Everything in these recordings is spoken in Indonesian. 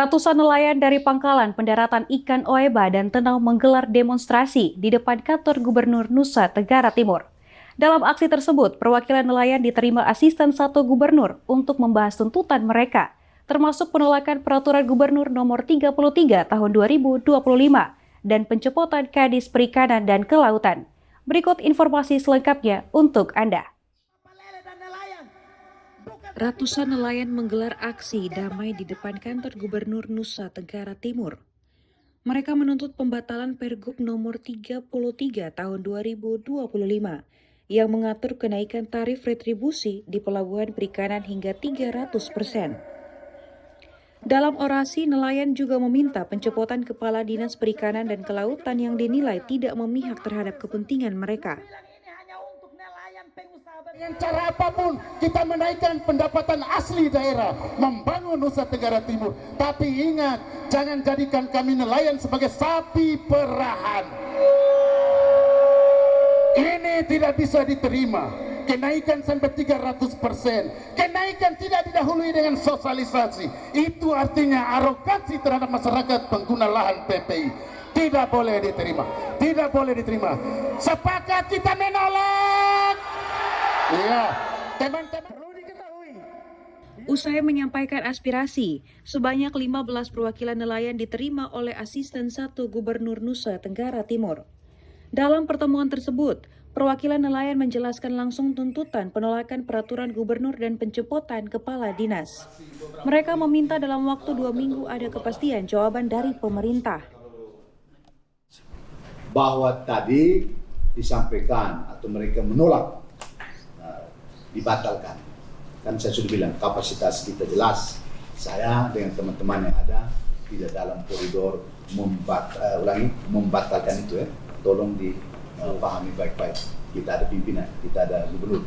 Ratusan nelayan dari pangkalan pendaratan ikan Oeba dan Tenau menggelar demonstrasi di depan kantor Gubernur Nusa Tenggara Timur. Dalam aksi tersebut, perwakilan nelayan diterima asisten 1 gubernur untuk membahas tuntutan mereka, termasuk penolakan Peraturan Gubernur Nomor 33 Tahun 2025 dan pencopotan Kadis Perikanan dan Kelautan. Berikut informasi selengkapnya untuk Anda. Ratusan nelayan menggelar aksi damai di depan kantor Gubernur Nusa Tenggara Timur. Mereka menuntut pembatalan Pergub Nomor 33 Tahun 2025 yang mengatur kenaikan tarif retribusi di pelabuhan perikanan hingga 300%. Dalam orasi, nelayan juga meminta pencopotan Kepala Dinas Perikanan dan Kelautan yang dinilai tidak memihak terhadap kepentingan mereka. Dengan cara apapun kita menaikkan pendapatan asli daerah, membangun Nusa Tenggara Timur. Tapi ingat, jangan jadikan kami nelayan sebagai sapi perahan. Ini tidak bisa diterima. Kenaikan sampai 300%. Kenaikan tidak didahului dengan sosialisasi. Itu artinya arogansi terhadap masyarakat pengguna lahan PPI. Tidak boleh diterima. Tidak boleh diterima. Sepakat kita menolak. Iya, teman-teman perlu diketahui. Usai menyampaikan aspirasi, sebanyak 15 perwakilan nelayan diterima oleh asisten 1 Gubernur Nusa Tenggara Timur. Dalam pertemuan tersebut, perwakilan nelayan menjelaskan langsung tuntutan penolakan peraturan gubernur dan pencopotan kepala dinas. Mereka meminta dalam waktu 2 minggu ada kepastian jawaban dari pemerintah. Bahwa tadi disampaikan atau mereka menolak dibatalkan. Kan saya sudah bilang kapasitas kita jelas. Saya dengan teman-teman yang ada tidak dalam koridor membatalkan itu ya. Tolong dipahami baik-baik. Kita ada pimpinan, kita ada gubernur.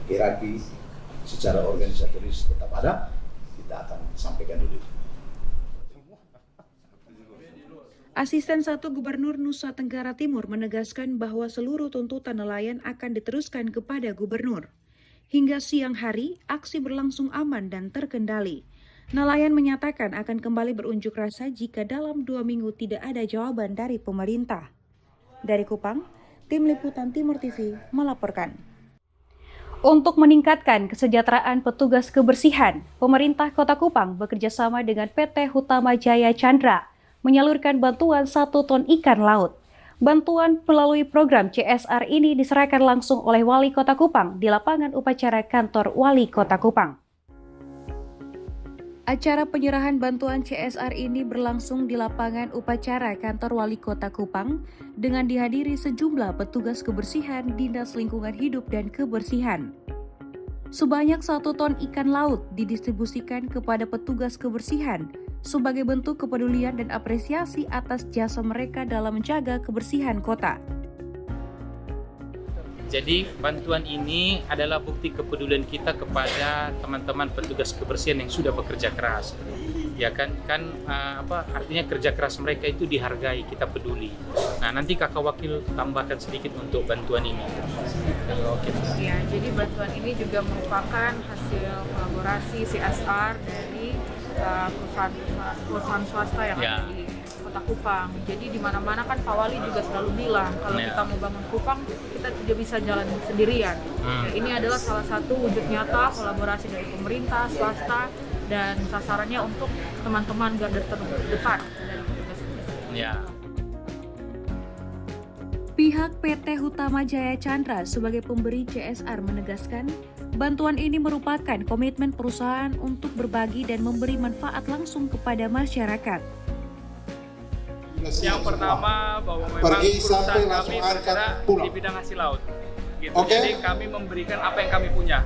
Hierarki secara organisatoris tetap ada. Kita akan sampaikan dulu. Asisten 1 Gubernur Nusa Tenggara Timur menegaskan bahwa seluruh tuntutan nelayan akan diteruskan kepada gubernur. Hingga siang hari, aksi berlangsung aman dan terkendali. Nelayan menyatakan akan kembali berunjuk rasa jika dalam 2 minggu tidak ada jawaban dari pemerintah. Dari Kupang, Tim Liputan Timur TV melaporkan. Untuk meningkatkan kesejahteraan petugas kebersihan, pemerintah Kota Kupang bekerjasama dengan PT Hutama Jaya Chandra menyalurkan bantuan 1 ton ikan laut. Bantuan melalui program CSR ini diserahkan langsung oleh Wali Kota Kupang di lapangan upacara kantor Wali Kota Kupang. Acara penyerahan bantuan CSR ini berlangsung di lapangan upacara kantor Wali Kota Kupang dengan dihadiri sejumlah petugas kebersihan Dinas Lingkungan Hidup dan Kebersihan. Sebanyak 1 ton ikan laut didistribusikan kepada petugas kebersihan sebagai bentuk kepedulian dan apresiasi atas jasa mereka dalam menjaga kebersihan kota. Jadi bantuan ini adalah bukti kepedulian kita kepada teman-teman petugas kebersihan yang sudah bekerja keras. Ya kan artinya kerja keras mereka itu dihargai, kita peduli. Nah, nanti Kakak Wakil tambahkan sedikit untuk bantuan ini. Ya, jadi bantuan ini juga merupakan hasil kolaborasi CSR dari perusahaan swasta yang ada di Kota Kupang. Jadi di mana-mana kan Pak Wali juga selalu bilang kalau kita mau bangun Kupang kita tidak bisa jalan sendirian. Ya, ini adalah salah satu wujud nyata kolaborasi dari pemerintah, swasta, dan sasarannya untuk teman-teman garda terdepan dari petugas kebersihan. Ya. Pihak PT Hutama Jaya Chandra sebagai pemberi CSR menegaskan, bantuan ini merupakan komitmen perusahaan untuk berbagi dan memberi manfaat langsung kepada masyarakat. Yang pertama bahwa memang perusahaan kami bergerak di bidang hasil laut. Gitu. Jadi kami memberikan apa yang kami punya.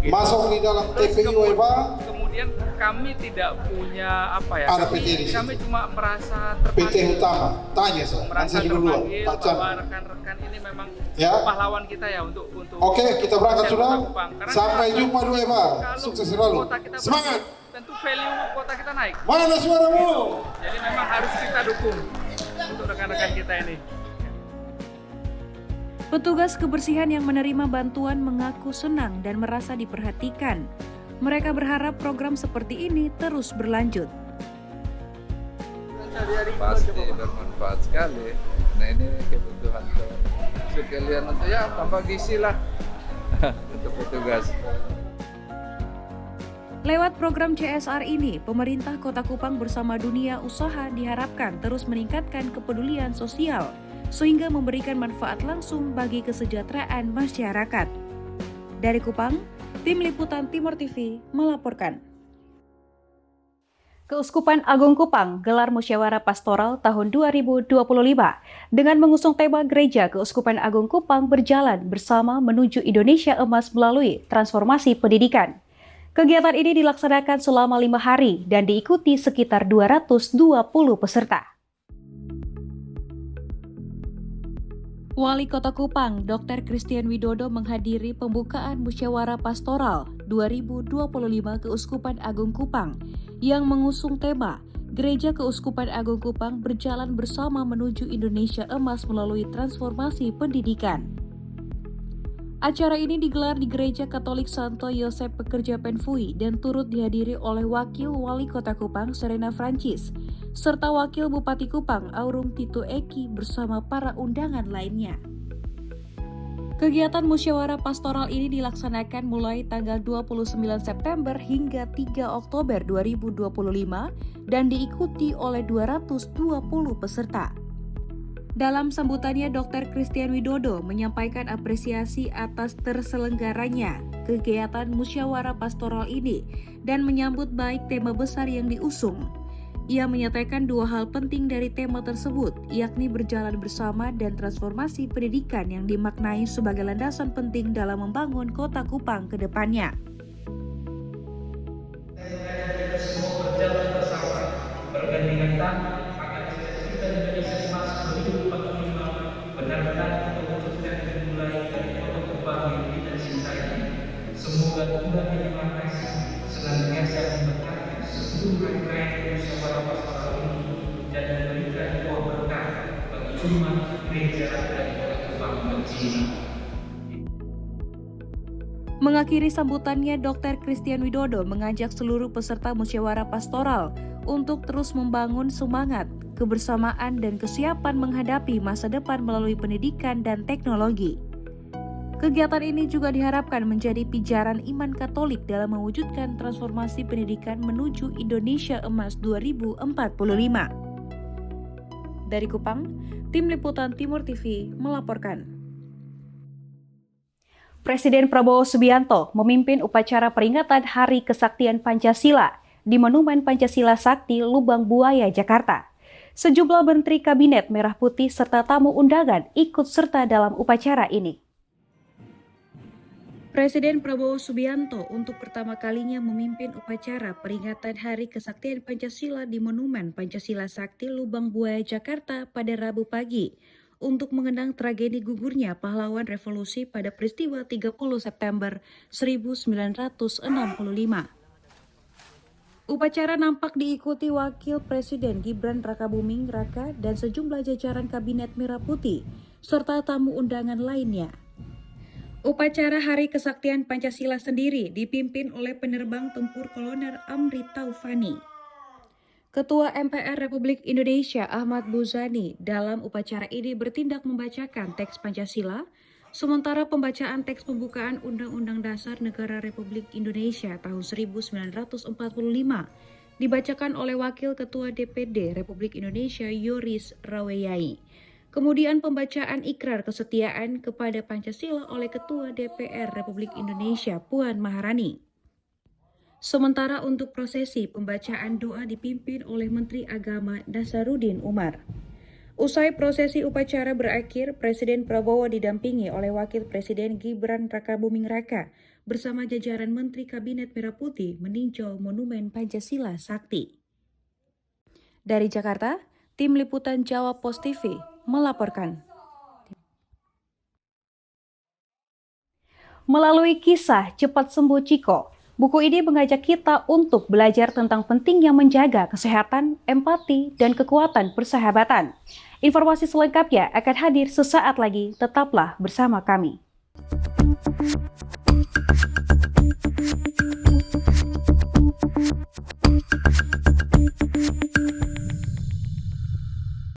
Gitu. Masuk di dalam TPI Oeba. Kemudian kami tidak punya kami cuma merasa PT terpanggil. Utama, tanya saya. Merasa terpanggil bahwa rekan-rekan ini memang pahlawan kita ya untuk Oke, kita berangkat sudah. Sampai kalau jumpa di Oeba. Sukses selalu. Kota kita Semangat. Tentu value kota kita naik. Mana suaramu? Jadi memang harus kita dukung untuk rekan-rekan kita ini. Petugas kebersihan yang menerima bantuan mengaku senang dan merasa diperhatikan. Mereka berharap program seperti ini terus berlanjut. pasti bermanfaat sekali. Nah ini kebutuhan sekalian untuk ya tambah gizi lah untuk petugas. Lewat program CSR ini, pemerintah Kota Kupang bersama dunia usaha diharapkan terus meningkatkan kepedulian sosial sehingga memberikan manfaat langsung bagi kesejahteraan masyarakat. Dari Kupang, Tim Liputan Timur TV melaporkan. Keuskupan Agung Kupang gelar musyawarah pastoral tahun 2025 dengan mengusung tema Gereja Keuskupan Agung Kupang berjalan bersama menuju Indonesia Emas melalui transformasi pendidikan. Kegiatan ini dilaksanakan selama 5 hari dan diikuti sekitar 220 peserta. Wali Kota Kupang, Dr. Christian Widodo menghadiri pembukaan Musyawarah Pastoral 2025 Keuskupan Agung Kupang yang mengusung tema Gereja Keuskupan Agung Kupang berjalan bersama menuju Indonesia Emas melalui transformasi pendidikan. Acara ini digelar di Gereja Katolik Santo Yosef Pekerja Penfui dan turut dihadiri oleh Wakil Wali Kota Kupang Serena Francis, serta Wakil Bupati Kupang Aurum Tito Eki bersama para undangan lainnya. Kegiatan musyawarah pastoral ini dilaksanakan mulai tanggal 29 September hingga 3 Oktober 2025 dan diikuti oleh 220 peserta. Dalam sambutannya, Dr. Christian Widodo menyampaikan apresiasi atas terselenggaranya kegiatan musyawarah pastoral ini dan menyambut baik tema besar yang diusung. Ia menyatakan 2 hal penting dari tema tersebut, yakni berjalan bersama dan transformasi pendidikan yang dimaknai sebagai landasan penting dalam membangun Kota Kupang ke depannya. Semua berjalan bersama, bergandengan tangan agar cita-cita Indonesia Emas 2045 benar-benar terwujudkan dimulai dari Kota Kupang yang kita cintai. Semoga Tuhan yang Maha Kasih senantiasa memberkati seluruh rangkaian musyawarah pastoral ini dan memberikan buah berkah bagi umat gereja dan Kota Kupang tercinta. Mengakhiri sambutannya, Dr. Christian Widodo mengajak seluruh peserta musyawarah pastoral untuk terus membangun semangat, kebersamaan, dan kesiapan menghadapi masa depan melalui pendidikan dan teknologi. Kegiatan ini juga diharapkan menjadi pijaran iman Katolik dalam mewujudkan transformasi pendidikan menuju Indonesia Emas 2045. Dari Kupang, Tim Liputan Timur TV melaporkan. Presiden Prabowo Subianto memimpin upacara peringatan Hari Kesaktian Pancasila di Monumen Pancasila Sakti, Lubang Buaya, Jakarta. Sejumlah menteri Kabinet Merah Putih serta tamu undangan ikut serta dalam upacara ini. Presiden Prabowo Subianto untuk pertama kalinya memimpin upacara peringatan Hari Kesaktian Pancasila di Monumen Pancasila Sakti, Lubang Buaya, Jakarta pada Rabu pagi untuk mengenang tragedi gugurnya pahlawan revolusi pada peristiwa 30 September 1965. Upacara nampak diikuti Wakil Presiden Gibran Rakabuming Raka dan sejumlah jajaran Kabinet Merah Putih, serta tamu undangan lainnya. Upacara Hari Kesaktian Pancasila sendiri dipimpin oleh penerbang tempur Kolonel Amri Taufani. Ketua MPR Republik Indonesia Ahmad Muzani dalam upacara ini bertindak membacakan teks Pancasila, sementara pembacaan teks pembukaan Undang-Undang Dasar Negara Republik Indonesia tahun 1945 dibacakan oleh Wakil Ketua DPD Republik Indonesia Yoris Raweyai. Kemudian pembacaan ikrar kesetiaan kepada Pancasila oleh Ketua DPR Republik Indonesia Puan Maharani. Sementara untuk prosesi pembacaan doa dipimpin oleh Menteri Agama Nasaruddin Umar. Usai prosesi upacara berakhir, Presiden Prabowo didampingi oleh Wakil Presiden Gibran Rakabuming Raka bersama jajaran Menteri Kabinet Merah Putih meninjau Monumen Pancasila Sakti. Dari Jakarta, Tim Liputan Jawa Post TV melaporkan. Melalui kisah Cepat Sembuh Ciko, buku ini mengajak kita untuk belajar tentang pentingnya menjaga kesehatan, empati, dan kekuatan persahabatan. Informasi selengkapnya akan hadir sesaat lagi, tetaplah bersama kami.